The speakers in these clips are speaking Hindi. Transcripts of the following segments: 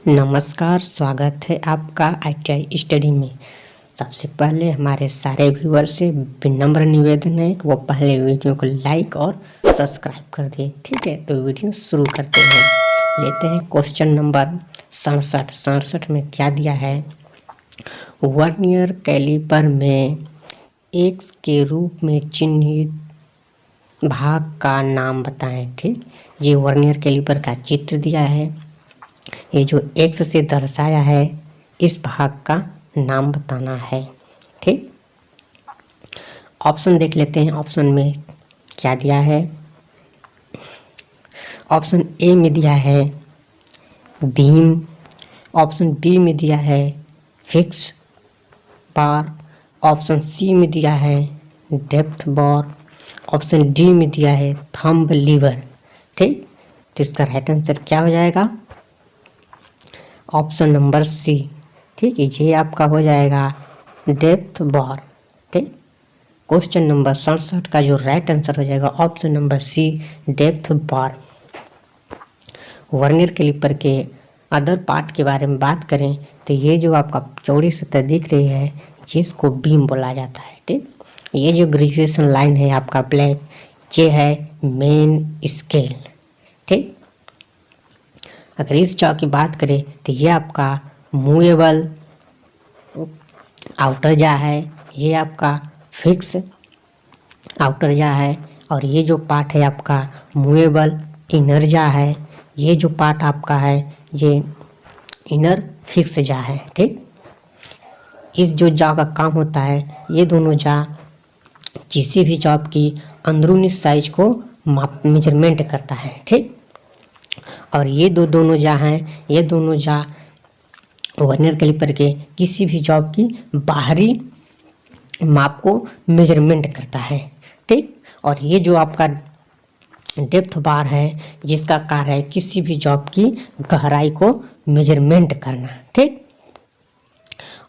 नमस्कार, स्वागत है आपका ITI स्टडी में। सबसे पहले हमारे सारे व्यूअर से विनम्र निवेदन है कि वो पहले वीडियो को लाइक और सब्सक्राइब कर दें। ठीक है, तो वीडियो शुरू करते हैं। लेते हैं क्वेश्चन नंबर 67 में क्या दिया है। वर्नियर कैलिपर में एक्स के रूप में चिन्हित भाग का नाम बताएं। ठीक, ये वर्नियर कैलिपर का चित्र दिया है। ये जो एक्स से दर्शाया है इस भाग का नाम बताना है। ठीक, ऑप्शन देख लेते हैं। ऑप्शन में क्या दिया है। ऑप्शन ए में दिया है बीम, ऑप्शन बी में दिया है फिक्स बार, ऑप्शन सी में दिया है डेप्थ बार, ऑप्शन डी में दिया है थंब लीवर। ठीक, तो इसका राइट आंसर क्या हो जाएगा? Option number C. ठीक है, ये आपका हो जाएगा डेप्थ बार। ठीक, क्वेश्चन नंबर 67 का जो राइट आंसर हो जाएगा ऑप्शन नंबर सी, डेप्थ बार। वर्नियर कैलिपर के अदर पार्ट के बारे में बात करें तो ये जो आपका चौड़ी सतह दिख रही है जिसको बीम बोला जाता है। ठीक, ये जो ग्रेजुएशन लाइन है आपका ब्लैक, ये है मेन स्केल। ठीक, अगर इस जॉ की बात करें तो ये आपका मूवेबल आउटर जा है, ये आपका फिक्स आउटर जा है, और ये जो पार्ट है आपका मूवेबल इनर जा है। ये जो पार्ट आपका है ये इनर फिक्स जा है। ठीक, इस जो जा का काम होता है, ये दोनों जा किसी भी जॉब की अंदरूनी साइज को मेजरमेंट करता है। ठीक, और ये दोनों जा हैं, ये दोनों जा वर्नियर कैलिपर के किसी भी जॉब की बाहरी माप को मेजरमेंट करता है। ठीक, और ये जो आपका डेप्थ बार है जिसका कार्य है किसी भी जॉब की गहराई को मेजरमेंट करना। ठीक,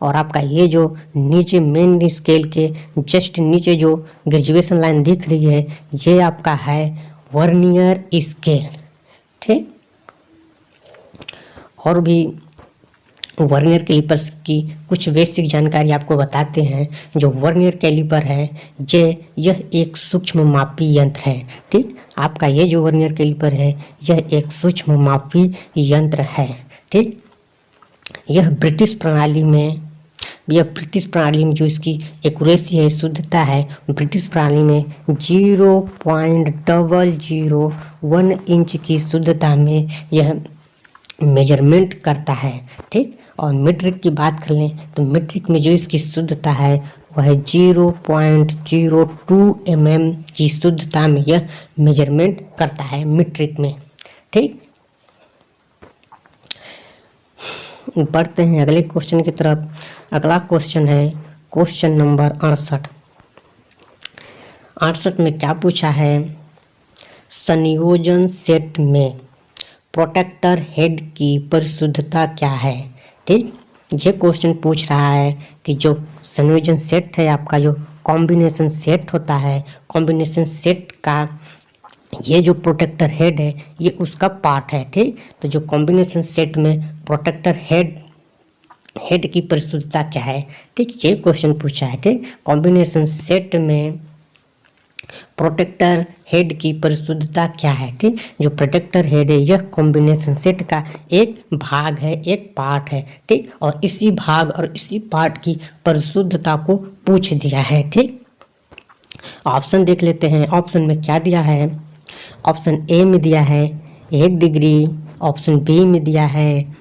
और आपका ये जो नीचे मेन स्केल के जस्ट नीचे जो ग्रेजुएशन लाइन दिख रही है ये आपका है वर्नियर स्केल। ठीक, और भी वर्नियर कैलिपर्स की कुछ बेसिक जानकारी आपको बताते हैं। जो वर्नियर कैलिपर है यह एक सूक्ष्म मापी यंत्र है। ठीक, आपका ये जो वर्नियर कैलिपर है यह एक सूक्ष्म मापी यंत्र है। ठीक, यह ब्रिटिश प्रणाली में जो इसकी एक्यूरेसी है, शुद्धता है, ब्रिटिश प्रणाली में 0.001 इंच की शुद्धता में यह मेजरमेंट करता है। ठीक, और मीट्रिक की बात कर लें तो मीट्रिक में जो इसकी शुद्धता है वह है 0.02 mm की शुद्धता में यह मेजरमेंट करता है मीट्रिक में। ठीक, बढ़ते हैं अगले क्वेश्चन की तरफ। अगला क्वेश्चन है क्वेश्चन नंबर 68 में क्या पूछा है। संयोजन सेट में प्रोटेक्टर हेड की परिशुद्धता क्या है। ठीक, ये क्वेश्चन पूछ रहा है कि जो संयोजन सेट है आपका जो कॉम्बिनेशन सेट होता है, कॉम्बिनेशन सेट का ये जो प्रोटेक्टर हेड है ये उसका पार्ट है। ठीक, तो जो कॉम्बिनेशन सेट में प्रोटेक्टर हेड की परिशुद्धता क्या है। ठीक, ये क्वेश्चन पूछा है। ठीक, कॉम्बिनेशन सेट में प्रोटेक्टर हेड की परिशुद्धता क्या है। ठीक, जो प्रोटेक्टर हेड है यह कॉम्बिनेशन सेट का एक भाग है, एक पार्ट है। ठीक, और इसी भाग और इसी पार्ट की परिशुद्धता को पूछ दिया है। ठीक, ऑप्शन देख लेते हैं। ऑप्शन में क्या दिया है। ऑप्शन ए में दिया है 1 डिग्री, ऑप्शन बी में दिया है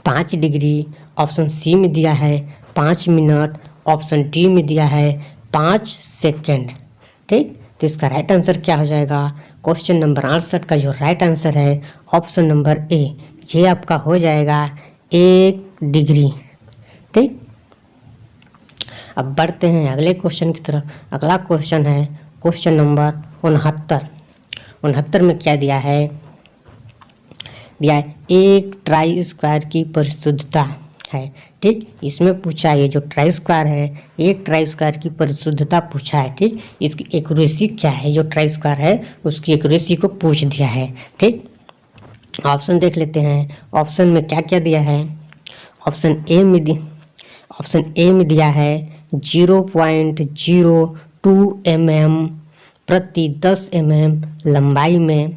5 डिग्री, ऑप्शन सी में दिया है 5 मिनट, ऑप्शन डी में दिया है 5 सेकेंड। ठीक, तो इसका राइट आंसर क्या हो जाएगा। क्वेश्चन नंबर 68 का जो राइट आंसर है ऑप्शन नंबर ए, ये आपका हो जाएगा 1 डिग्री। ठीक, अब बढ़ते हैं अगले क्वेश्चन की तरफ। अगला क्वेश्चन है क्वेश्चन नंबर 69 में क्या दिया है। एक ट्राई स्क्वायर की परिशुद्धता है। ठीक, इसमें पूछा है ये जो ट्राई स्क्वायर है एक ट्राई स्क्वायर की परिशुद्धता पूछा है। ठीक, इसकी एक्यूरेसी क्या है, जो ट्राई स्क्वायर है उसकी एक्यूरेसी को पूछ दिया है। ठीक, ऑप्शन देख लेते हैं। ऑप्शन में क्या क्या दिया है। ऑप्शन ए में दिया है 0.02 mm प्रति 10 mm लंबाई में।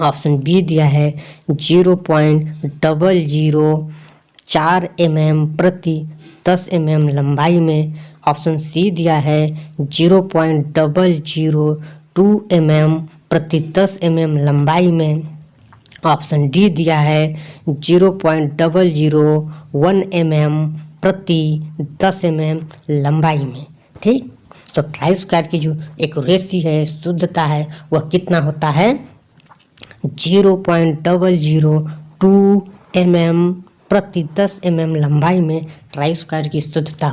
ऑप्शन बी दिया है 0.004 mm प्रति 10 mm लंबाई में। ऑप्शन सी दिया है 0.002 mm प्रति 10 mm लंबाई में। ऑप्शन डी दिया है 0.001 mm प्रति 10 mm लंबाई में। ठीक, तो ट्राई स्क्वायर की जो एक्यूरेसी है, शुद्धता है, वह कितना होता है 0.002 mm प्रति 10 mm लंबाई में ट्राई स्क्वायर की शुद्धता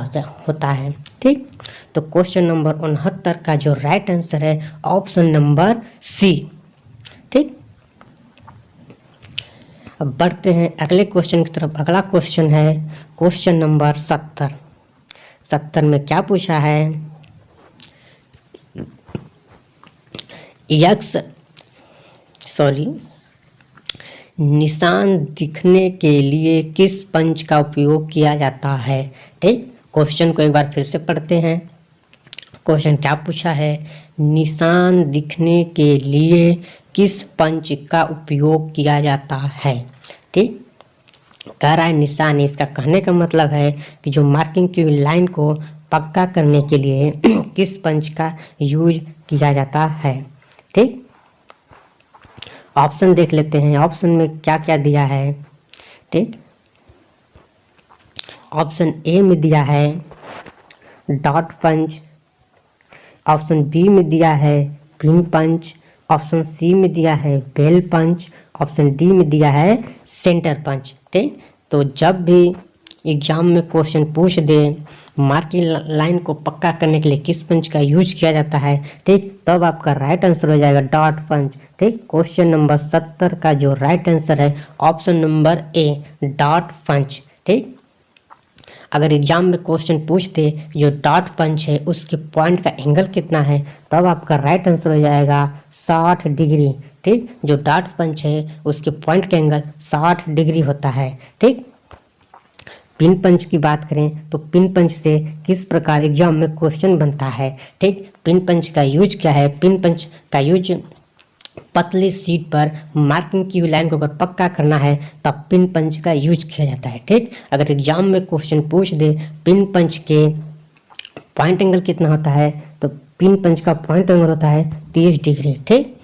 होता है। ठीक, तो क्वेश्चन नंबर 69 का जो राइट आंसर है ऑप्शन नंबर सी। ठीक, अब बढ़ते हैं अगले क्वेश्चन की तरफ। अगला क्वेश्चन है क्वेश्चन नंबर 70 में क्या पूछा है। निशान दिखने के लिए किस पंच का उपयोग किया जाता है। ठीक, क्वेश्चन को एक बार फिर से पढ़ते हैं। क्वेश्चन क्या पूछा है, निशान दिखने के लिए किस पंच का उपयोग किया जाता है। ठीक, कह रहा है निशान, इसका कहने का मतलब है कि जो मार्किंग की लाइन को पक्का करने के लिए किस पंच का यूज किया जाता है। ठीक, ऑप्शन देख लेते हैं। ऑप्शन में क्या क्या दिया है। ठीक, ऑप्शन ए में दिया है डॉट पंच। ऑप्शन बी में दिया है पिन पंच। ऑप्शन सी में दिया है बेल पंच। ऑप्शन डी में दिया है सेंटर पंच। ठीक, तो जब भी एग्जाम में क्वेश्चन पूछ दे मार्किंग लाइन को पक्का करने के लिए किस पंच का यूज किया जाता है, ठीक, तब आपका राइट आंसर हो जाएगा डॉट पंच। ठीक, क्वेश्चन नंबर 70 का जो राइट आंसर है ऑप्शन नंबर ए डॉट पंच। ठीक, अगर एग्जाम में क्वेश्चन पूछते जो डॉट पंच है उसके पॉइंट का एंगल कितना है, तब आपका राइट आंसर हो जाएगा 60 डिग्री। ठीक, जो डॉट पंच है उसके पॉइंट का एंगल 60 डिग्री होता है। ठीक, पिन पंच की बात करें तो पिन पंच से किस प्रकार एग्जाम में क्वेश्चन बनता है। ठीक, पिन पंच का यूज क्या है। पिन पंच का यूज पतली शीट पर मार्किंग की हुई लाइन को अगर पक्का करना है तब पिन पंच का यूज किया जाता है। ठीक, अगर एग्जाम में क्वेश्चन पूछ दे पिन पंच के पॉइंट एंगल कितना होता है, तो पिन पंच का पॉइंट एंगल होता है 30 डिग्री। ठीक,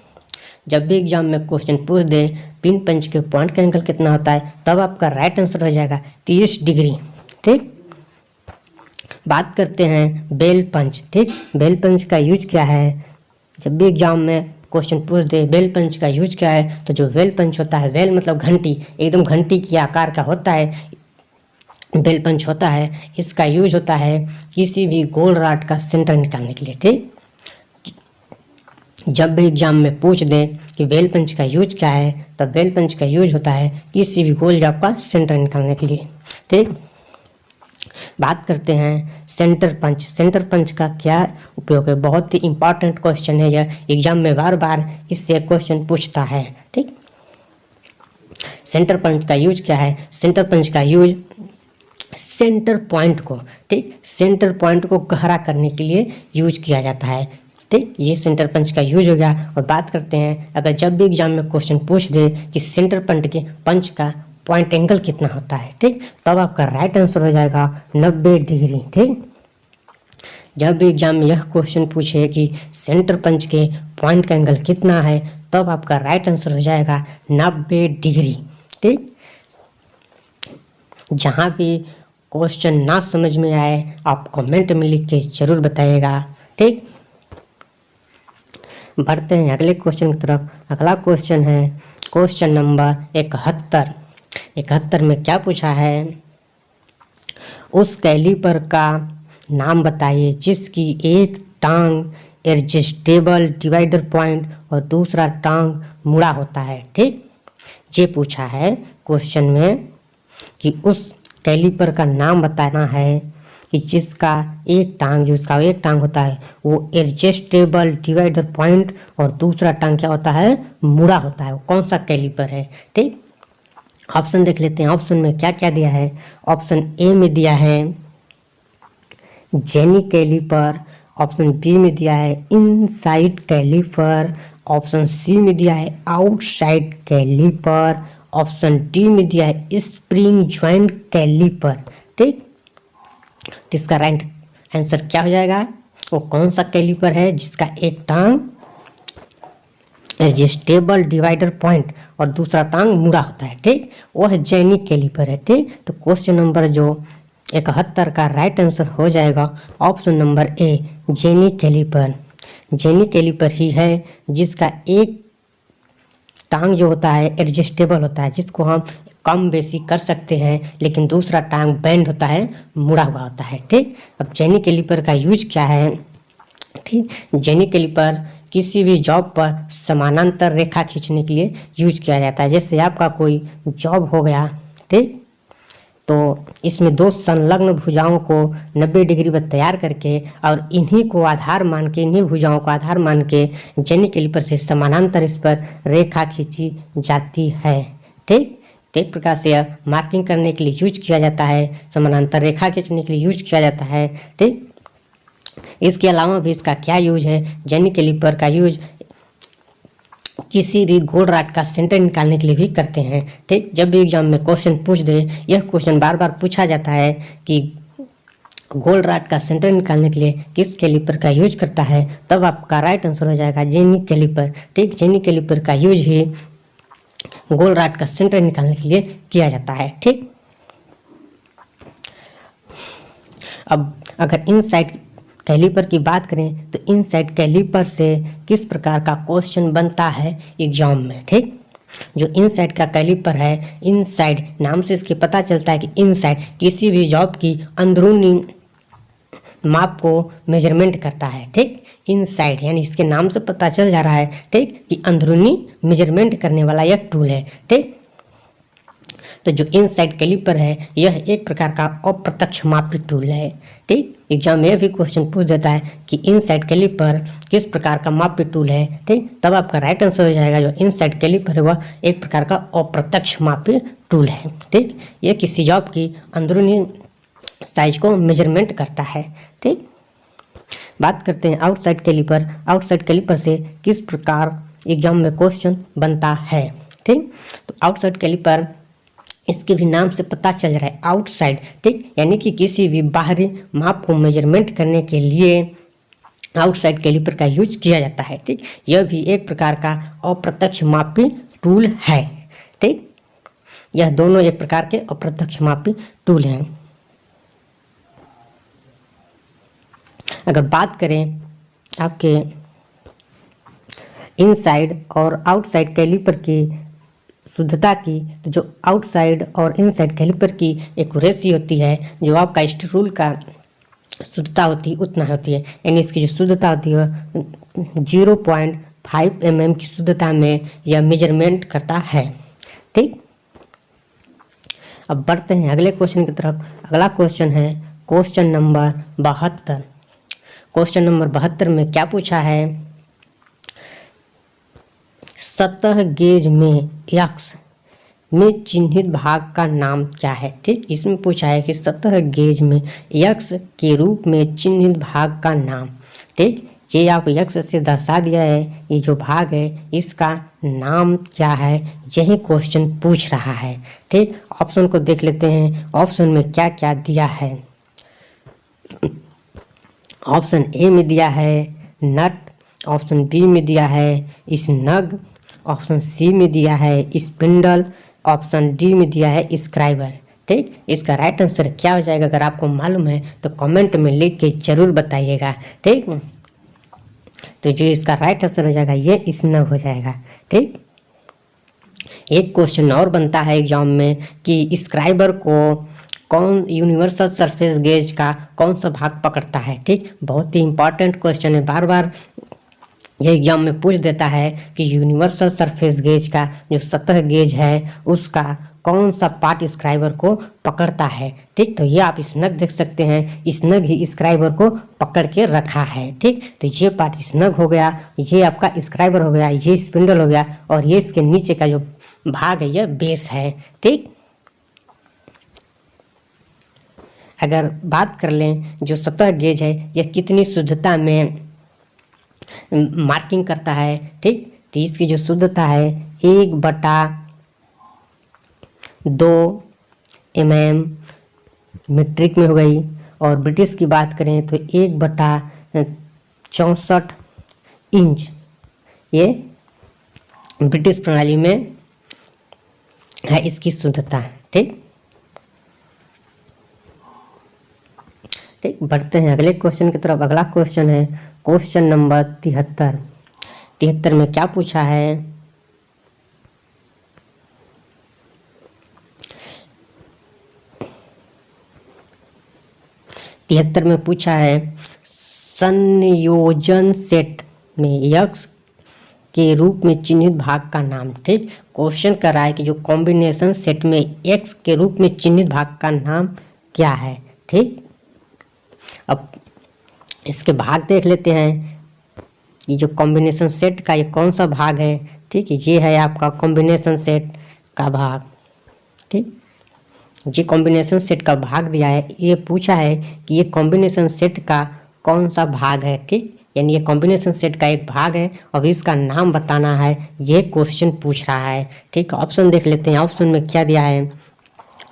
जब भी एग्जाम में क्वेश्चन पूछ दे पिन पंच के पॉइंट का एंगल कितना होता है, तब आपका राइट आंसर हो जाएगा 30 डिग्री। ठीक, बात करते हैं बेल पंच। ठीक, बेल पंच का यूज क्या है। जब भी एग्जाम में क्वेश्चन पूछ दे बेल पंच का यूज क्या है, तो जो बेल पंच होता है, बेल मतलब घंटी, एकदम घंटी के आकार का होता है बेल पंच होता है। इसका यूज होता है किसी भी गोल राड का सेंटर निकालने के लिए। ठीक, जब भी एग्जाम में पूछ दे कि बेल पंच का यूज क्या है, तब बेल पंच का यूज होता है किसी भी गोल राड का सेंटर निकालने के लिए। ठीक, बात करते हैं सेंटर पंच। सेंटर पंच का क्या उपयोग है, बहुत ही इंपॉर्टेंट क्वेश्चन है यह, एग्जाम में बार बार इससे क्वेश्चन पूछता है। ठीक, सेंटर पंच का यूज क्या है। सेंटर पंच का यूज सेंटर पॉइंट को, ठीक, सेंटर पॉइंट को गहरा करने के लिए यूज किया जाता है। ठीक, ये सेंटर पंच का यूज हो गया। और बात करते हैं अगर जब भी एग्जाम में क्वेश्चन पूछ दे कि सेंटर पंच का पॉइंट एंगल कितना होता है, ठीक, तब आपका राइट आंसर हो जाएगा 90 डिग्री। ठीक, जब भी एग्जाम में यह क्वेश्चन पूछे कि सेंटर पंच के पॉइंट का एंगल कितना है, तब आपका राइट आंसर हो जाएगा 90 डिग्री। ठीक, जहाँ भी क्वेश्चन ना समझ में आए आप कमेंट में लिख के जरूर बताइएगा। ठीक, बढ़ते हैं अगले क्वेश्चन की तरफ। अगला क्वेश्चन है क्वेश्चन नंबर 71 में क्या पूछा है, उस कैलीपर का नाम बताइए जिसकी एक टांग एडजस्टेबल डिवाइडर पॉइंट और दूसरा टांग मुड़ा होता है। ठीक, ये पूछा है क्वेश्चन में कि उस कैलीपर का नाम बताना है कि जिसका एक टांग, जो इसका एक टांग होता है वो एडजस्टेबल डिवाइडर पॉइंट और दूसरा टांग क्या होता है, मुड़ा होता है, वो कौन सा कैलिपर है। ठीक, ऑप्शन देख लेते हैं। ऑप्शन में क्या क्या दिया है। ऑप्शन ए में दिया है जेनी कैलिपर, ऑप्शन बी में दिया है इनसाइड कैलिपर, ऑप्शन सी में दिया है आउटसाइड कैलिपर, ऑप्शन डी में दिया है स्प्रिंग ज्वाइंट कैलिपर। ठीक, तो इसका राइट आंसर क्या हो जाएगा, वो कौन सा कैलिपर है जिसका एक टांग एडजस्टेबल डिवाइडर पॉइंट और दूसरा टांग मुड़ा होता है। ठीक, वो है जेनी कैलिपर है। ठीक, तो क्वेश्चन नंबर जो 71 का राइट आंसर हो जाएगा option number A, Jenny caliper. Jenny caliper ही है जिसका एक टांग जो होता है एडजस्टेबल होता है, जिसको हम कम बेसी कर सकते हैं, लेकिन दूसरा टांग बेंड होता है, मुड़ा हुआ होता है। ठीक, अब जेनी कैलिपर का यूज क्या है। ठीक, जेनी कैलिपर किसी भी जॉब पर समानांतर रेखा खींचने के लिए यूज किया जाता है। जैसे आपका कोई जॉब हो गया, ठीक, तो इसमें दो संलग्न भुजाओं को 90 डिग्री पर तैयार करके और इन्हीं को आधार मान के, इन्हीं भुजाओं को आधार मान के जेनी कैलिपर से समानांतर इस पर रेखा खींची जाती है। ठीक, तो एक प्रकार से यह मार्किंग करने के लिए यूज किया जाता है, समानांतर रेखा खींचने के लिए यूज किया जाता है। ठीक, इसके अलावा भी इसका क्या यूज है, जेनी कैलिपर का यूज किसी भी गोल राड का सेंटर निकालने के लिए भी करते हैं। ठीक, जब भी एग्जाम में क्वेश्चन पूछ दे, यह क्वेश्चन बार बार पूछा जाता है कि गोल राड का सेंटर निकालने के लिए किस कैलिपर का यूज करता है, तब आपका राइट आंसर हो जाएगा जेनी कैलिपर। ठीक, जेनी कैलिपर का यूज ही गोल राड का सेंटर निकालने के लिए किया जाता है। ठीक, अब अगर इनसाइड कैलिपर की बात करें तो इनसाइड कैलिपर से किस प्रकार का क्वेश्चन बनता है एग्जाम में। ठीक, जो इनसाइड का कैलिपर है, इनसाइड नाम से इसके पता चलता है कि इनसाइड किसी भी जॉब की अंदरूनी माप को मेजरमेंट करता है। ठीक, इनसाइड यानी इसके नाम से पता चल जा रहा है, ठीक, कि अंदरूनी मेजरमेंट करने वाला यह टूल है। ठीक, तो जो इनसाइड कैलिपर है यह एक प्रकार का अप्रत्यक्ष मापी टूल है। ठीक, एग्जाम में भी क्वेश्चन पूछ देता है कि इनसाइड कैलिपर किस प्रकार का मापी टूल है। ठीक, तब आपका राइट आंसर हो जाएगा जो इनसाइड कैलिपर है वह एक प्रकार का अप्रत्यक्ष मापी टूल है। ठीक, यह किसी जॉब की अंदरूनी साइज को मेजरमेंट करता है। ठीक, बात करते हैं आउटसाइड कैलिपर। आउटसाइड कैलिपर से किस प्रकार एग्जाम में क्वेश्चन बनता है। ठीक, तो आउटसाइड कैलिपर इसके भी नाम से पता चल रहा है आउटसाइड। ठीक, यानी कि किसी भी बाहरी माप को मेजरमेंट करने के लिए आउटसाइड कैलिपर का यूज किया जाता है। ठीक, यह भी एक प्रकार का अप्रत्यक्ष मापी टूल है। ठीक, यह दोनों एक प्रकार के अप्रत्यक्ष मापी टूल हैं। अगर बात करें आपके इनसाइड और आउटसाइड कैलिपर की शुद्धता की, तो जो आउटसाइड और इनसाइड कैलिपर की एक्यूरेसी होती है, जो आपका स्क्रूल का शुद्धता होती है उतना होती है, यानी इसकी जो शुद्धता होती है 0.5 mm की शुद्धता में यह मेजरमेंट करता है। ठीक, अब बढ़ते हैं अगले क्वेश्चन की तरफ। अगला क्वेश्चन है क्वेश्चन नंबर 72। क्वेश्चन नंबर 72 में क्या पूछा है, सतह गेज में यक्स में चिन्हित भाग का नाम क्या है। ठीक, इसमें पूछा है कि सतह गेज में यक्स के रूप में चिन्हित भाग का नाम। ठीक, ये आप यक्स से दर्शा दिया है, ये जो भाग है इसका नाम क्या है, यही क्वेश्चन पूछ रहा है। ठीक, ऑप्शन को देख लेते हैं, ऑप्शन में क्या क्या दिया है। ऑप्शन ए में दिया है नट, ऑप्शन बी में दिया है स्नग, ऑप्शन सी में दिया है स्पिंडल, ऑप्शन डी में दिया है स्क्राइबर। ठीक, इसका राइट आंसर क्या हो जाएगा अगर आपको मालूम है तो कमेंट में लिख के जरूर बताइएगा। ठीक, तो जो इसका राइट आंसर हो जाएगा ये स्नग हो जाएगा। ठीक, एक क्वेश्चन और बनता है एग्जाम में कि स्क्राइबर को कौन यूनिवर्सल सरफेस गेज का कौन सा भाग पकड़ता है। ठीक, बहुत ही इंपॉर्टेंट क्वेश्चन है, बार बार ये एग्जाम में पूछ देता है कि यूनिवर्सल सरफेस गेज का जो सतह गेज है उसका कौन सा पार्ट स्क्राइबर को पकड़ता है। ठीक, तो ये आप स्नग देख सकते हैं, स्नग ही स्क्राइबर को पकड़ के रखा है। ठीक, तो ये पार्ट स्नग हो गया, ये आपका स्क्राइबर हो गया, ये स्पिंडल हो गया, और ये इसके नीचे का जो भाग है ये बेस है। ठीक, अगर बात कर लें जो सतह गेज है यह कितनी शुद्धता में मार्किंग करता है। ठीक, तो इसकी जो शुद्धता है 1/2 mm मीट्रिक में हो गई, और ब्रिटिश की बात करें तो 1/64 इंच ये ब्रिटिश प्रणाली में है इसकी शुद्धता। ठीक, ठीक, बढ़ते हैं अगले क्वेश्चन की तरफ। अगला क्वेश्चन है क्वेश्चन नंबर 73। 73 में क्या पूछा है, तिहत्तर में पूछा है संयोजन सेट में यक्स के रूप में चिन्हित भाग का नाम। ठीक, क्वेश्चन कर रहा है कि जो कॉम्बिनेशन सेट में एक्स के रूप में चिन्हित भाग का नाम क्या है। ठीक, अब इसके भाग देख लेते हैं। ये जो कॉम्बिनेशन सेट का ये कौन सा भाग है। ठीक है, ये है आपका कॉम्बिनेशन सेट का भाग। ठीक, ये कॉम्बिनेशन सेट का भाग दिया है, ये पूछा है कि ये कॉम्बिनेशन सेट का कौन सा भाग है। ठीक, यानी ये कॉम्बिनेशन सेट का एक भाग है, अब इसका नाम बताना है, ये क्वेश्चन पूछ रहा है। ठीक, ऑप्शन देख लेते हैं। ऑप्शन में क्या दिया है,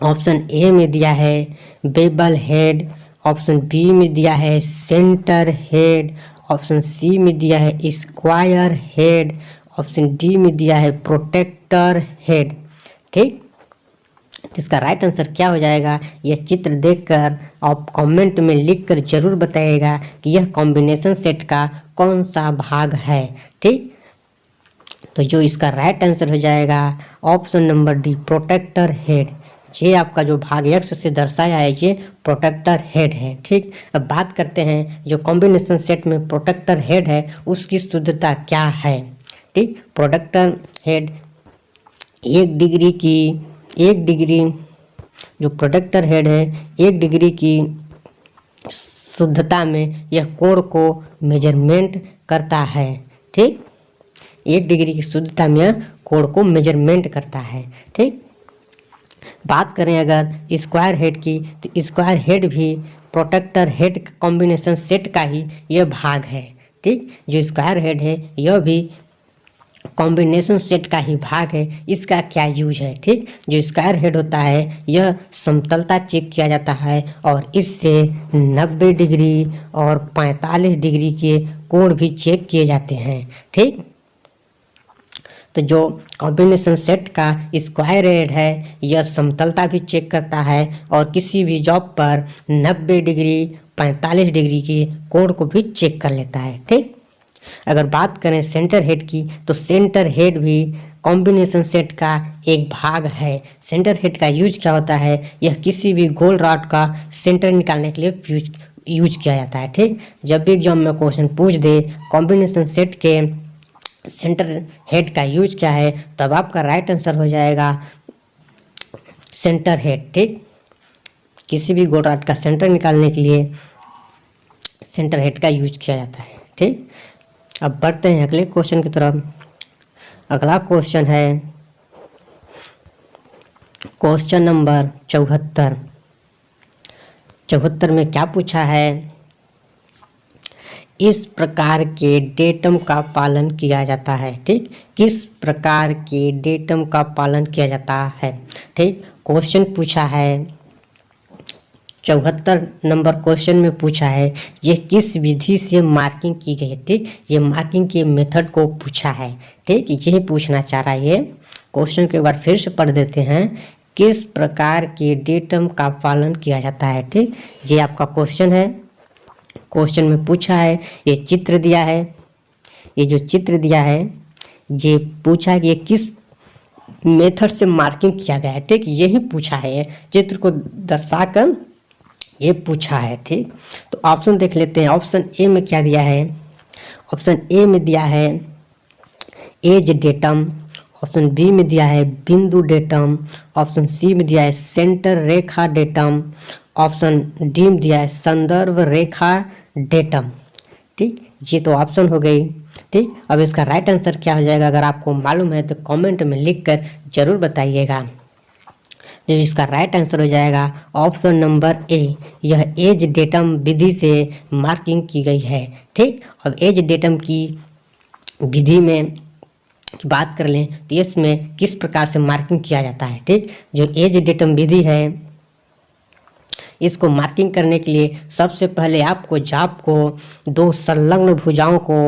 ऑप्शन ए में दिया है बेबल हेड, ऑप्शन बी में दिया है सेंटर हेड, ऑप्शन सी में दिया है स्क्वायर हेड, ऑप्शन डी में दिया है प्रोटेक्टर हेड। ठीक, इसका राइट आंसर क्या हो जाएगा, यह चित्र देखकर आप कमेंट में लिखकर जरूर बताइएगा कि यह कॉम्बिनेशन सेट का कौन सा भाग है। ठीक, तो जो इसका राइट आंसर हो जाएगा option number D protector head. ये आपका जो भाग एक्स से दर्शाया है ये प्रोटेक्टर हेड है। ठीक, अब बात करते हैं जो कॉम्बिनेशन सेट में प्रोटेक्टर हेड है उसकी शुद्धता क्या है। ठीक, प्रोटेक्टर हेड 1 डिग्री जो प्रोटेक्टर हेड है 1 डिग्री की शुद्धता में यह कोण को मेजरमेंट करता है। ठीक, 1 डिग्री की शुद्धता में यह कोण को मेजरमेंट करता है। ठीक, बात करें अगर स्क्वायर हेड की तो स्क्वायर हेड भी प्रोटेक्टर हेड कॉम्बिनेशन सेट का ही यह भाग है। ठीक, जो स्क्वायर हेड है यह भी कॉम्बिनेशन सेट का ही भाग है। इसका क्या यूज है। ठीक, जो स्क्वायर हेड होता है यह समतलता चेक किया जाता है और इससे 90 डिग्री और 45 डिग्री के कोण भी चेक किए जाते हैं। ठीक, तो जो कॉम्बिनेशन सेट का स्क्वायर हेड है यह समतलता भी चेक करता है और किसी भी जॉब पर 90 डिग्री 45 डिग्री के कोण को भी चेक कर लेता है। ठीक, अगर बात करें सेंटर हेड की तो सेंटर हेड भी कॉम्बिनेशन सेट का एक भाग है। सेंटर हेड का यूज क्या होता है, यह किसी भी गोल रॉड का सेंटर निकालने के लिए यूज किया जाता है। ठीक, जब भी एग्जाम में क्वेश्चन पूछ दे कॉम्बिनेशन सेट के सेंटर हेड का यूज क्या है तब आपका राइट आंसर हो जाएगा सेंटर हेड। ठीक, किसी भी गोल रॉड का सेंटर निकालने के लिए सेंटर हेड का यूज किया जाता है। ठीक, अब बढ़ते हैं अगले क्वेश्चन की तरफ। अगला क्वेश्चन है क्वेश्चन नंबर 74। 74 में क्या पूछा है, इस प्रकार के डेटम का पालन किया जाता है। ठीक, किस प्रकार के डेटम का पालन किया जाता है। ठीक, क्वेश्चन पूछा है 74 नंबर क्वेश्चन में पूछा है ये किस विधि से मार्किंग की गई है। ठीक, ये मार्किंग के मेथड को पूछा है। ठीक, यही पूछना चाह रहा है ये क्वेश्चन के बार फिर से पढ़ देते हैं, किस प्रकार के डेटम का पालन किया जाता है। ठीक, ये आपका क्वेश्चन है। क्वेश्चन में पूछा है, ये चित्र दिया है, ये जो चित्र दिया है ये पूछा है कि ये किस मेथड से मार्किंग किया गया है। ठीक, यही पूछा है, चित्र को दर्शाकर ये पूछा है। ठीक, तो ऑप्शन देख लेते हैं। ऑप्शन ए में क्या दिया है, ऑप्शन ए में दिया है एज डेटम, ऑप्शन बी में दिया है बिंदु डेटम, ऑप्शन सी में दिया है सेंटर रेखा डेटम, ऑप्शन डी में दिया है संदर्भ रेखा डेटम। ठीक, ये तो ऑप्शन हो गई। ठीक, अब इसका राइट आंसर क्या हो जाएगा, अगर आपको मालूम है तो कमेंट में लिखकर जरूर बताइएगा। जो इसका राइट आंसर हो जाएगा ऑप्शन नंबर ए, यह एज डेटम विधि से मार्किंग की गई है। ठीक, अब एज डेटम की विधि में की बात कर लें तो इसमें किस प्रकार से मार्किंग किया जाता है। ठीक, जो एज डेटम विधि है इसको मार्किंग करने के लिए सबसे पहले आपको जाप को दो संलग्न भुजाओं को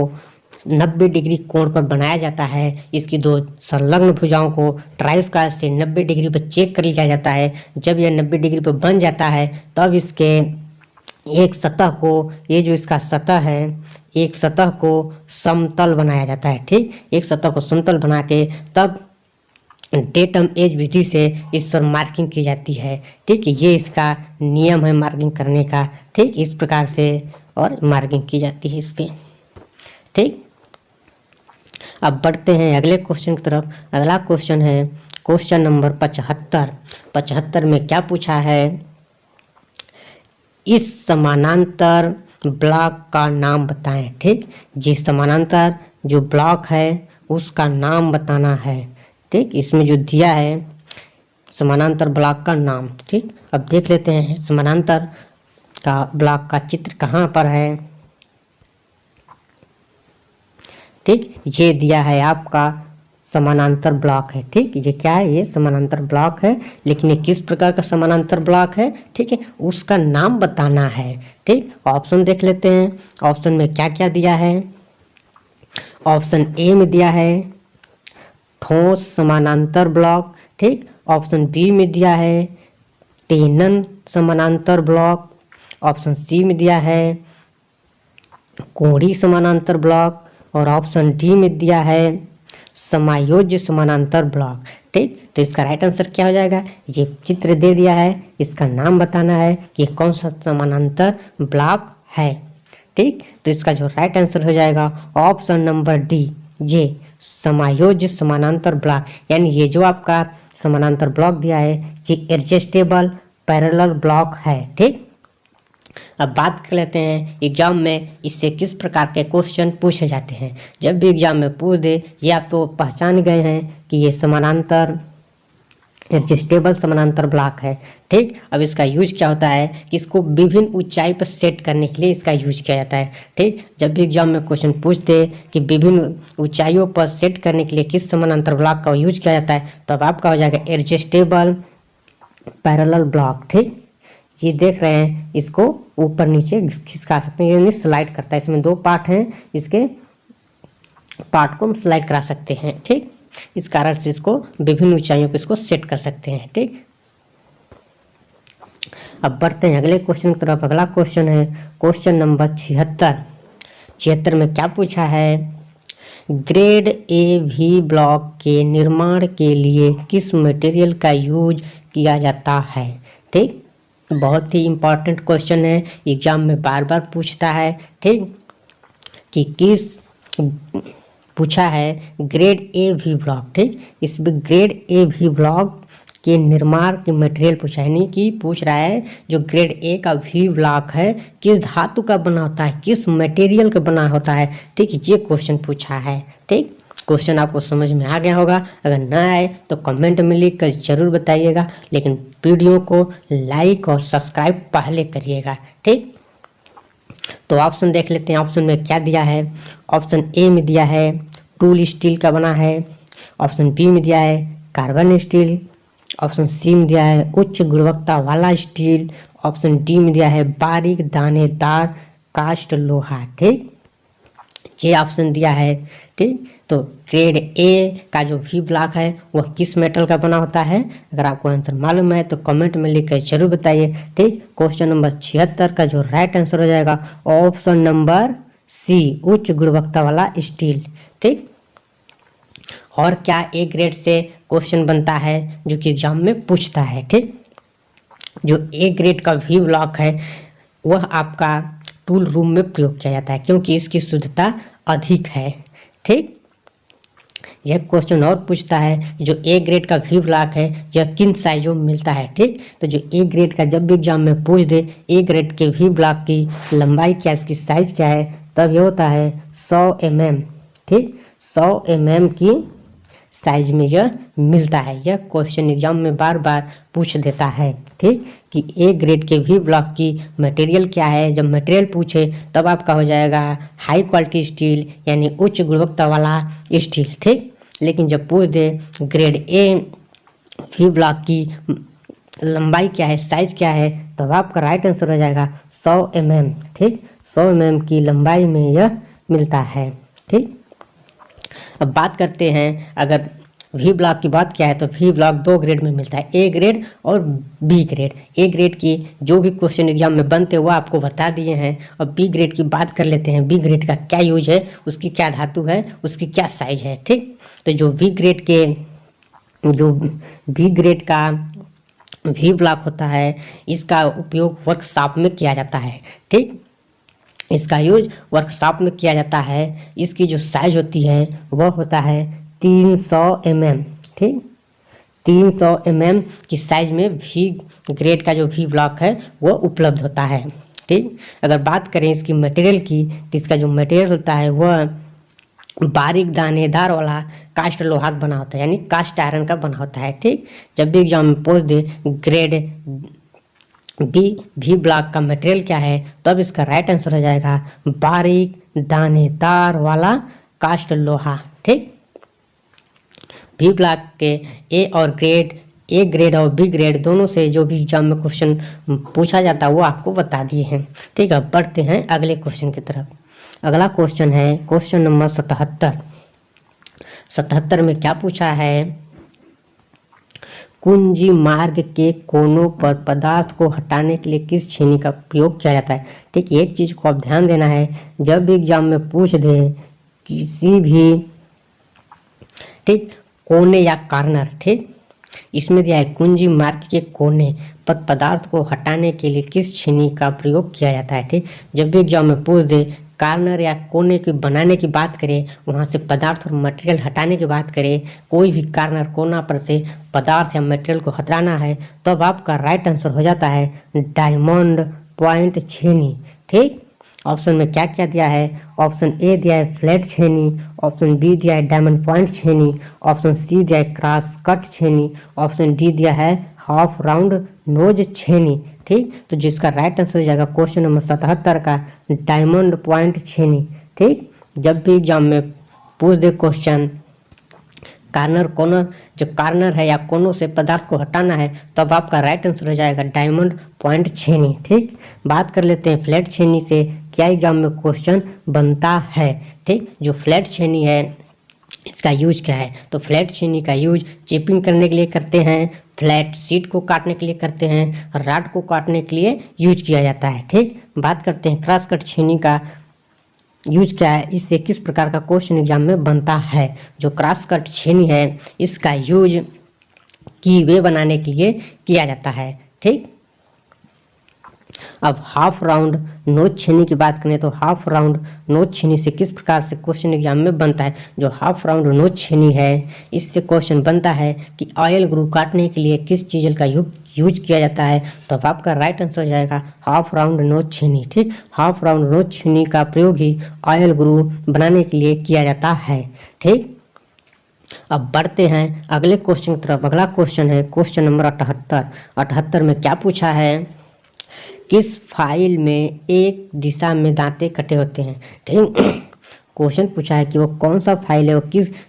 90 डिग्री कोण पर बनाया जाता है। इसकी दो संलग्न भुजाओं को ट्राइस्काल से 90 डिग्री पर चेक कर लिया जाता है। जब यह 90 डिग्री पर बन जाता है तब इसके एक सतह को, ये जो इसका सतह है, एक सतह को समतल बनाया जाता है। ठीक, एक सतह को समतल बना के तब डेटम एज विधि से इस पर मार्किंग की जाती है। ठीक, ये इसका नियम है मार्किंग करने का। ठीक, इस प्रकार से और मार्किंग की जाती है इस पर। ठीक, अब बढ़ते हैं अगले क्वेश्चन की तरफ। अगला क्वेश्चन है क्वेश्चन नंबर 75। 75 में क्या पूछा है, इस समानांतर ब्लॉक का नाम बताएं। ठीक, जिस समानांतर जो ब्लॉक है उसका नाम बताना है। ठीक, इसमें जो दिया है समानांतर ब्लॉक का नाम। ठीक, अब देख लेते हैं समानांतर का ब्लॉक का चित्र कहाँ पर है। ठीक, ये दिया है आपका समानांतर ब्लॉक है। ठीक, ये क्या है, ये समानांतर ब्लॉक है, लेकिन ये किस प्रकार का समानांतर ब्लॉक है। ठीक है, उसका नाम बताना है। ठीक, ऑप्शन देख लेते हैं ऑप्शन में क्या क्या दिया है। ऑप्शन ए में दिया है ठोस समानांतर ब्लॉक। ठीक, ऑप्शन बी में दिया है टेनन समानांतर ब्लॉक, ऑप्शन सी में दिया है कोढ़ी समानांतर ब्लॉक और ऑप्शन डी में दिया है समायोज्य समानांतर ब्लॉक। ठीक, तो इसका राइट आंसर क्या हो जाएगा, ये चित्र दे दिया है, इसका नाम बताना है कि कौन सा समानांतर ब्लॉक है। ठीक, तो इसका जो राइट आंसर हो जाएगा ऑप्शन नंबर डी, ये समायोज्य समानांतर ब्लॉक, यानी ये जो आपका समानांतर ब्लॉक दिया है ये एडजस्टेबल पैरेलल ब्लॉक है। ठीक, अब बात कर लेते हैं एग्जाम में इससे किस प्रकार के क्वेश्चन पूछे जाते हैं। जब भी एग्जाम में पूछ दे, ये आप तो पहचान गए हैं कि ये समानांतर एडजस्टेबल समानांतर ब्लॉक है। ठीक, अब इसका यूज क्या होता है कि इसको विभिन्न ऊंचाई पर सेट करने के लिए इसका यूज किया जाता है। ठीक, जब भी एग्जाम में क्वेश्चन पूछते कि विभिन्न ऊंचाइयों पर सेट करने के लिए किस समानांतर ब्लॉक का यूज किया जाता है, तो अब आपका हो जाएगा एडजस्टेबल पैरेलल ब्लॉक। ठीक, ये देख रहे हैं, इसको ऊपर नीचे खिसका सकते हैं, यानी स्लाइड करता है। इसमें दो पार्ट हैं, इसके पार्ट को हम स्लाइड करा सकते हैं। ठीक, इस कारण से इसको विभिन्न ऊंचाइयों पे इसको सेट कर सकते हैं। ठीक, अब बढ़ते हैं अगले क्वेश्चन की तरफ। अगला क्वेश्चन है क्वेश्चन नंबर 76। 76 में क्या पूछा है, ग्रेड ए भी ब्लॉक के निर्माण के लिए किस मटेरियल का यूज किया जाता है। ठीक, बहुत ही इम्पोर्टेंट क्वेश्चन है, एग्जाम में बार बार पूछता है। ठीक, कि किस पूछा है ग्रेड ए भी ब्लॉक। ठीक, इसमें ग्रेड ए भी ब्लॉक के निर्माण के मटेरियल पूछा है, यानी कि पूछ रहा है जो ग्रेड ए का भी ब्लॉक है किस धातु का बना होता है, किस मटेरियल का बना होता है। ठीक, ये क्वेश्चन पूछा है। ठीक, क्वेश्चन आपको समझ में आ गया होगा, अगर ना आए तो कमेंट में लिख कर जरूर बताइएगा, लेकिन वीडियो को लाइक और सब्सक्राइब पहले करिएगा। ठीक, तो ऑप्शन देख लेते हैं ऑप्शन में क्या दिया है। ऑप्शन ए में दिया है टूल स्टील का बना है, ऑप्शन बी में दिया है कार्बन स्टील, ऑप्शन सी में दिया है उच्च गुणवत्ता वाला स्टील, ऑप्शन डी में दिया है बारीक दानेदार कास्ट लोहा। ठीक, ये ऑप्शन दिया है। ठीक, तो ग्रेड ए का जो भी ब्लॉक है वह किस मेटल का बना होता है, अगर आपको आंसर मालूम है तो कमेंट में लिख कर जरूर बताइए। ठीक, क्वेश्चन नंबर 76 का जो राइट आंसर हो जाएगा ऑप्शन नंबर सी, उच्च गुणवत्ता वाला स्टील। ठीक, और क्या ए ग्रेड से क्वेश्चन बनता है जो कि एग्जाम में पूछता है। ठीक, जो ए ग्रेड का भी ब्लॉक है वह आपका टूल रूम में प्रयोग किया जाता है, क्योंकि इसकी शुद्धता अधिक है। ठीक, यह क्वेश्चन और पूछता है जो ए ग्रेड का वी ब्लॉक है यह किन साइजों में मिलता है। ठीक, तो जो ए ग्रेड का जब भी एग्जाम में पूछ दे ए ग्रेड के वी ब्लॉक की लंबाई क्या है, इसकी साइज क्या है, तब यह होता है 100 mm। ठीक, 100 mm की साइज में यह मिलता है। यह क्वेश्चन एग्जाम में बार बार पूछ देता है। ठीक, कि ए ग्रेड के वी ब्लॉक की मटेरियल क्या है। जब मटेरियल पूछे तब आपका हो जाएगा हाई क्वालिटी स्टील यानी उच्च गुणवत्ता वाला स्टील। ठीक, लेकिन जब पूछ दे ग्रेड ए वी ब्लॉक की लंबाई क्या है, साइज क्या है, तब आपका राइट आंसर हो जाएगा 100 mm। ठीक, 100 mm की लंबाई में यह मिलता है। ठीक, अब बात करते हैं अगर वी ब्लॉक की बात क्या है तो वी ब्लॉक 2 ग्रेड में मिलता है, ए ग्रेड और बी ग्रेड। ए ग्रेड की जो भी क्वेश्चन एग्जाम में बनते हैं वो आपको बता दिए हैं। और बी ग्रेड की बात कर लेते हैं, बी ग्रेड का क्या यूज है, उसकी क्या धातु है, उसकी क्या साइज है। ठीक, तो जो बी ग्रेड का वी ब्लॉक होता है इसका उपयोग वर्कशॉप में किया जाता है। ठीक, इसका यूज वर्कशॉप में किया जाता है। इसकी जो साइज होती है वह होता है 300 mm। ठीक, 300 mm की साइज में वी ग्रेड का जो वी ब्लॉक है वो उपलब्ध होता है। ठीक, अगर बात करें इसकी मटेरियल की तो इसका जो मटेरियल होता है वह बारीक दानेदार वाला कास्ट लोहा बना होता है यानी कास्ट आयरन का बना होता है। ठीक, जब भी एग्जाम में पूछ दे ग्रेड वी ब्लॉक का मटेरियल क्या है तो अब इसका राइट आंसर हो जाएगा बारीक दानेदार वाला कास्ट लोहा। ठीक, वी ब्लॉक के ए ग्रेड और बी ग्रेड दोनों से जो भी एग्जाम में क्वेश्चन पूछा जाता है वो आपको बता दिए हैं। ठीक है, अब बढ़ते हैं अगले क्वेश्चन की तरफ। अगला क्वेश्चन है क्वेश्चन नंबर 77 में क्या पूछा है, कुंजी मार्ग के कोनों पर पदार्थ को हटाने के लिए किस छेनी का प्रयोग किया जाता है। ठीक, एक चीज को आप ध्यान देना है, जब भी एग्जाम में पूछ दे किसी भी ठीक कोने या कॉर्नर, ठीक इसमें दिया है कुंजी मार्ग के कोने पर पदार्थ को हटाने के लिए किस छेनी का प्रयोग किया जाता है। ठीक, जब भी एग्जाम में पूछ दे कॉर्नर या कोने के बनाने की बात करें, वहाँ से पदार्थ और मटेरियल हटाने की बात करें, कोई भी कॉर्नर कोना पर से पदार्थ या मटेरियल को हटाना है तो अब आपका राइट आंसर हो जाता है डायमंड पॉइंट छेनी। ठीक, ऑप्शन में क्या क्या दिया है, ऑप्शन ए दिया है फ्लैट छेनी, ऑप्शन बी दिया है डायमंड पॉइंट छेनी, ऑप्शन सी दिया है क्रॉस कट छेनी, ऑप्शन डी दिया है हाफ राउंड नोज छेनी। ठीक, तो जिसका राइट आंसर हो जाएगा क्वेश्चन नंबर 77 का डायमंड पॉइंट छेनी। ठीक, जब भी एग्जाम में पूछ दे क्वेश्चन कॉर्नर जो कॉर्नर है या कोनों से पदार्थ को हटाना है तब आपका राइट आंसर हो जाएगा डायमंड पॉइंट छेनी। ठीक, बात कर लेते हैं फ्लैट छेनी से क्या एग्जाम में क्वेश्चन बनता है। ठीक, जो फ्लैट छेनी है इसका यूज क्या है, तो फ्लैट छेनी का यूज चिपिंग करने के लिए करते हैं, फ्लैट सीट को काटने के लिए करते हैं, रॉड को काटने के लिए यूज किया जाता है। ठीक, बात करते हैं क्रॉस कट छेनी का यूज क्या है, इससे किस प्रकार का क्वेश्चन एग्जाम में बनता है। जो क्रॉस कट छेनी है इसका यूज कीवे बनाने के लिए किया जाता है। ठीक, अब हाफ राउंड नोच छेनी की बात करें तो हाफ राउंड नोच छेनी से किस प्रकार से क्वेश्चन एग्जाम में बनता है। जो हाफ राउंड नोच छेनी है इससे क्वेश्चन बनता है कि ऑयल ग्रू काटने के लिए किस चीज़ का यूज किया जाता है, तो अब आपका राइट आंसर हो जाएगा हाफ राउंड नोच छेनी। ठीक, हाफ राउंड नोच छेनी का प्रयोग ही ऑयल ग्रू बनाने के लिए किया जाता है। ठीक, अब बढ़ते हैं अगले क्वेश्चन की तरफ। अगला क्वेश्चन है क्वेश्चन नंबर 78 में क्या पूछा है, किस फाइल में एक दिशा में दांते कटे होते हैं। ठीक, क्वेश्चन पूछा है कि वो कौन सा फाइल है, वो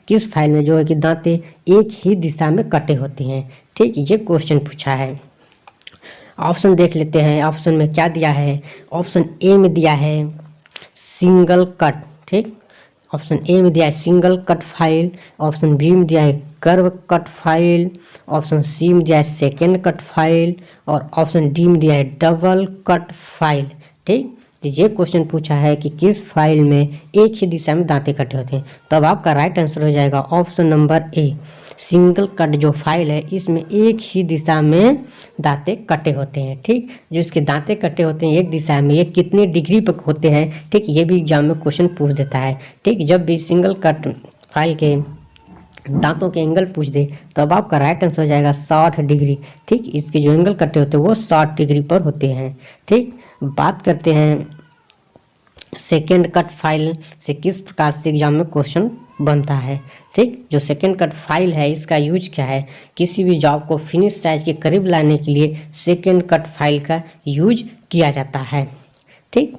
किस फाइल में जो है कि दांते एक ही दिशा में कटे होते हैं। ठीक, ये क्वेश्चन पूछा है। ऑप्शन देख लेते हैं, ऑप्शन में क्या दिया है। ऑप्शन ए में दिया है सिंगल कट। ठीक, ऑप्शन ए में दिया है single cut file, option B में दिया है curve cut file, option C में दिया है सेकेंड कट फाइल और ऑप्शन डी में दिया है डबल कट फाइल। ठीक, तो ये क्वेश्चन पूछा है कि किस फाइल में एक ही दिशा में दांते कटे होते हैं, तब आपका राइट आंसर हो जाएगा option number a single cut जो फाइल है इसमें एक ही दिशा में दांते कटे होते हैं। ठीक, जो इसके दांते कटे होते हैं एक दिशा में, ये कितने डिग्री पर होते हैं। ठीक, ये भी एग्जाम में क्वेश्चन पूछ देता है। ठीक, जब भी सिंगल कट फाइल के दांतों के एंगल पूछ दे तो अब आपका राइट आंसर हो जाएगा 60 डिग्री। ठीक, इसके जो एंगल कटे होते हैं वो 60 डिग्री पर होते हैं। ठीक, बात करते हैं सेकेंड कट फाइल से किस प्रकार से एग्जाम में क्वेश्चन बनता है। ठीक, जो सेकेंड कट फाइल है इसका यूज क्या है, किसी भी जॉब को फिनिश साइज के करीब लाने के लिए सेकेंड कट फाइल का यूज किया जाता है। ठीक,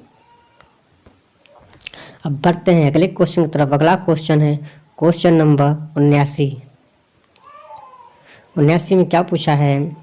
अब बढ़ते हैं अगले क्वेश्चन की तरफ। अगला क्वेश्चन है क्वेश्चन नंबर 79। 79 में क्या पूछा है,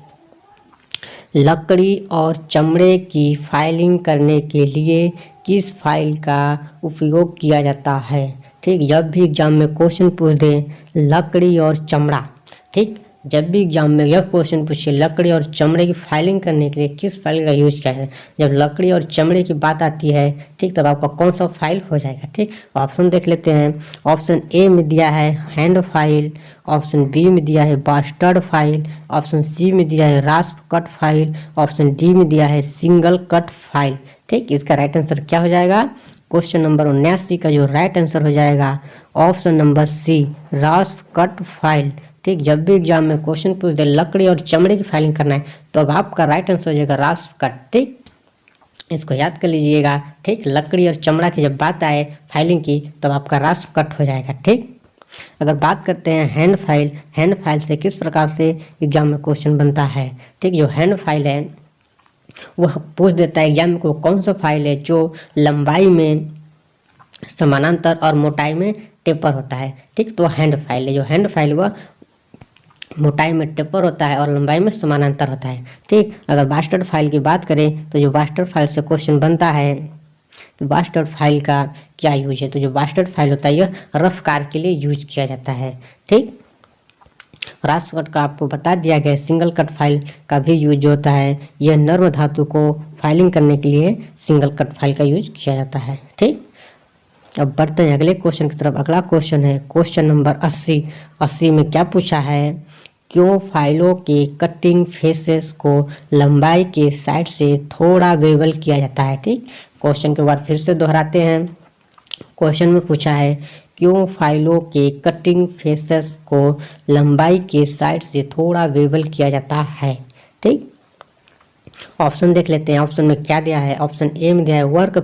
लकड़ी और चमड़े की फाइलिंग करने के लिए किस फाइल का उपयोग किया जाता है। ठीक, जब भी एग्जाम में क्वेश्चन पूछ दे लकड़ी और चमड़ा, ठीक, जब भी एग्जाम में यह क्वेश्चन पूछे लकड़ी और चमड़े की फाइलिंग करने के लिए किस फाइल का यूज किया है, जब लकड़ी और चमड़े की बात आती है, ठीक, तब आपका कौन सा फाइल हो जाएगा। ठीक, ऑप्शन देख लेते हैं। ऑप्शन ए में दिया है हैंड फाइल, ऑप्शन बी में दिया है बास्टर्ड फाइल, ऑप्शन सी में दिया है रास्प कट फाइल, ऑप्शन डी में दिया है सिंगल कट फाइल। ठीक, इसका राइट आंसर क्या हो जाएगा, क्वेश्चन नंबर 79 का जो राइट आंसर हो जाएगा option number C, rasp cut file. ठीक, जब भी एग्जाम में क्वेश्चन पूछ दे लकड़ी और चमड़े की फाइलिंग करना है तो अब आपका राइट आंसर हो जाएगा रास्प कट। ठीक, इसको याद कर लीजिएगा। ठीक, लकड़ी और चमड़ा की जब बात आए फाइलिंग की तब आपका रास्प कट हो जाएगा। ठीक, अगर बात करते हैं हैंड फाइल, हैंड फाइल से किस प्रकार से एग्जाम में क्वेश्चन बनता है। ठीक, जो हैंड फाइल है वह पूछ देता है एग्जाम में को कौन सा फाइल है जो लंबाई में समानांतर और मोटाई में टेपर होता है। ठीक, तो हैंड फाइल है, जो हैंड फाइल वह मोटाई में टेपर होता है और लंबाई में समानांतर होता है। ठीक, अगर बास्टर्ड फाइल की बात करें तो जो बास्टर्ड फाइल से क्वेश्चन बनता है तो बास्टर्ड फाइल का क्या यूज है, तो जो बास्टर्ड फाइल होता है यह रफ कार के लिए यूज किया जाता है। ठीक, रास्प कट का आपको बता दिया गया। सिंगल कट फाइल का भी यूज होता है, यह नर्म धातु को फाइलिंग करने के लिए सिंगल कट फाइल का यूज किया जाता है। ठीक, अब बढ़ते हैं अगले क्वेश्चन की तरफ। अगला क्वेश्चन है क्वेश्चन नंबर 80। 80 में क्या पूछा है, क्यों फाइलों के कटिंग फेसेस को लंबाई के साइड से थोड़ा बेवल किया जाता है। ठीक, क्वेश्चन के बाद फिर से दोहराते हैं। क्वेश्चन में पूछा है क्यों फाइलों के कटिंग फेसेस को लंबाई के साइड से थोड़ा बेवल किया जाता है। ठीक, ऑप्शन देख लेते हैं। ऑप्शन में क्या दिया है, ऑप्शन ए में दिया है वर्क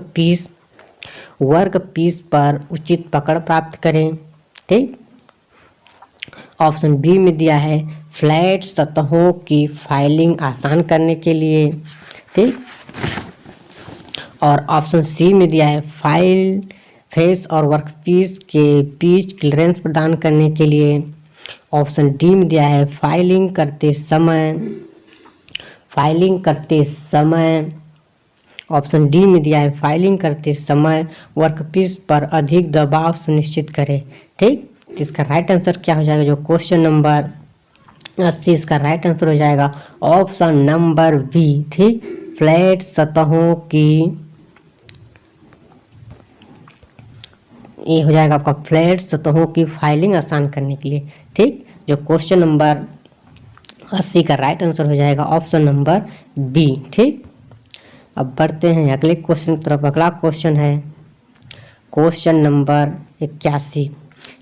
पीस पर उचित पकड़ प्राप्त करें। ठीक, ऑप्शन बी में दिया है फ्लैट सतहों की फाइलिंग आसान करने के लिए। ठीक, और ऑप्शन सी में दिया है फाइल फेस और वर्कपीस के बीच क्लियरेंस प्रदान करने के लिए। ऑप्शन डी में दिया है फाइलिंग करते समय ऑप्शन डी में दिया है फाइलिंग करते समय वर्कपीस पर अधिक दबाव सुनिश्चित करें। ठीक, इसका राइट आंसर क्या हो जाएगा, जो क्वेश्चन नंबर 80 इसका राइट आंसर हो जाएगा ऑप्शन नंबर बी। ठीक, फ्लैट सतहों की, ये हो जाएगा आपका फ्लैट सतहों की फाइलिंग आसान करने के लिए। ठीक, जो क्वेश्चन नंबर 80 का राइट आंसर हो जाएगा ऑप्शन नंबर बी। ठीक, अब बढ़ते हैं अगले क्वेश्चन की तरफ। अगला क्वेश्चन है क्वेश्चन नंबर 81।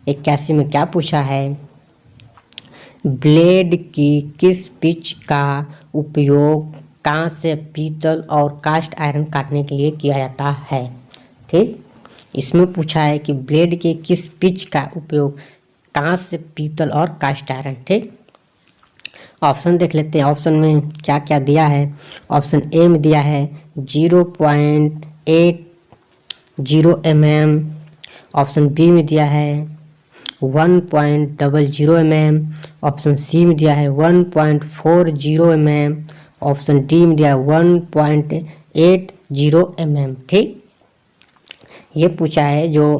81 में क्या पूछा है, ब्लेड की किस पिच का उपयोग कांस्य, पीतल और कास्ट आयरन काटने के लिए किया जाता है। ठीक, इसमें पूछा है कि ब्लेड के किस पिच का उपयोग कांस्य, पीतल और कास्ट आयरन। ठीक, ऑप्शन देख लेते हैं। ऑप्शन में क्या क्या दिया है। ऑप्शन ए में दिया है 0.80 mm, ऑप्शन बी में दिया है 1.00 mm, ऑप्शन सी में दिया है 1.40 mm, ऑप्शन डी में दिया है 1.80 mm। ठीक, ये पूछा है जो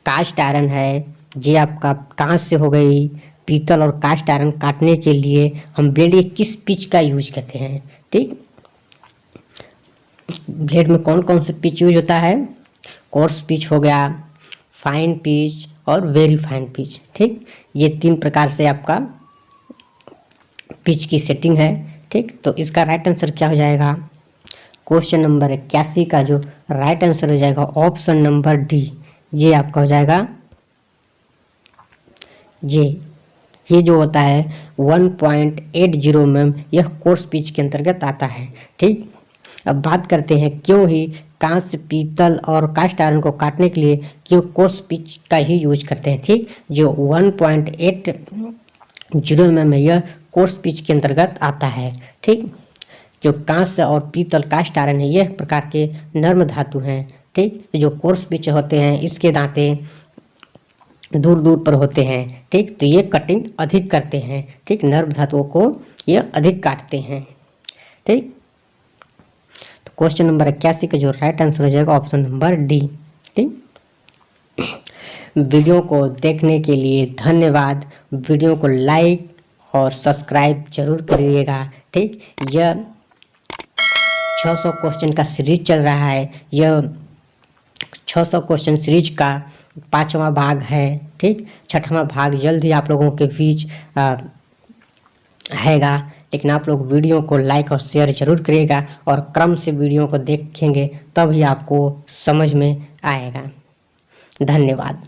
कास्ट आयरन है, ये आपका कांस्य हो गई, पीतल और कास्ट आयरन काटने के लिए हम ब्लेड के किस पिच का यूज करते हैं। ठीक, ब्लेड में कौन कौन से पिच यूज होता है, कोर्स पिच हो गया, फाइन पिच और वेरी फाइन पिच। ठीक, ये 3 प्रकार से आपका पिच की सेटिंग है। ठीक, तो इसका राइट आंसर क्या हो जाएगा, क्वेश्चन नंबर 81 का जो राइट आंसर हो जाएगा ऑप्शन नंबर डी, ये आपका हो जाएगा ये जो होता है 1.80 mm, यह कोर्स पिच के अंतर्गत आता है। ठीक, अब बात करते हैं क्यों ही कांस्य, पीतल और कास्ट आयरन को काटने के लिए क्यों कोर्स पिच का ही यूज करते हैं। ठीक, जो 1.80 mm है यह कोर्स पिच के अंतर्गत आता है। ठीक, जो कांस्य और पीतल कास्ट आयरन है यह प्रकार के नर्म धातु हैं। ठीक, जो कोर्स पिच होते हैं इसके दांते दूर दूर पर होते हैं। ठीक, तो ये कटिंग अधिक करते हैं। ठीक, नर्म धातुओं को ये अधिक काटते हैं। ठीक, तो क्वेश्चन नंबर 81 का जो राइट आंसर हो जाएगा ऑप्शन नंबर डी। ठीक, वीडियो को देखने के लिए धन्यवाद। वीडियो को लाइक और सब्सक्राइब जरूर करिएगा। ठीक, यह 600 क्वेश्चन का सीरीज चल रहा है। यह 600 क्वेश्चन सीरीज का 5वां भाग है। ठीक, 6वां भाग जल्द ही आप लोगों के बीच आएगा, लेकिन आप लोग वीडियो को लाइक और शेयर जरूर करिएगा और क्रम से वीडियो को देखेंगे तभी आपको समझ में आएगा। धन्यवाद।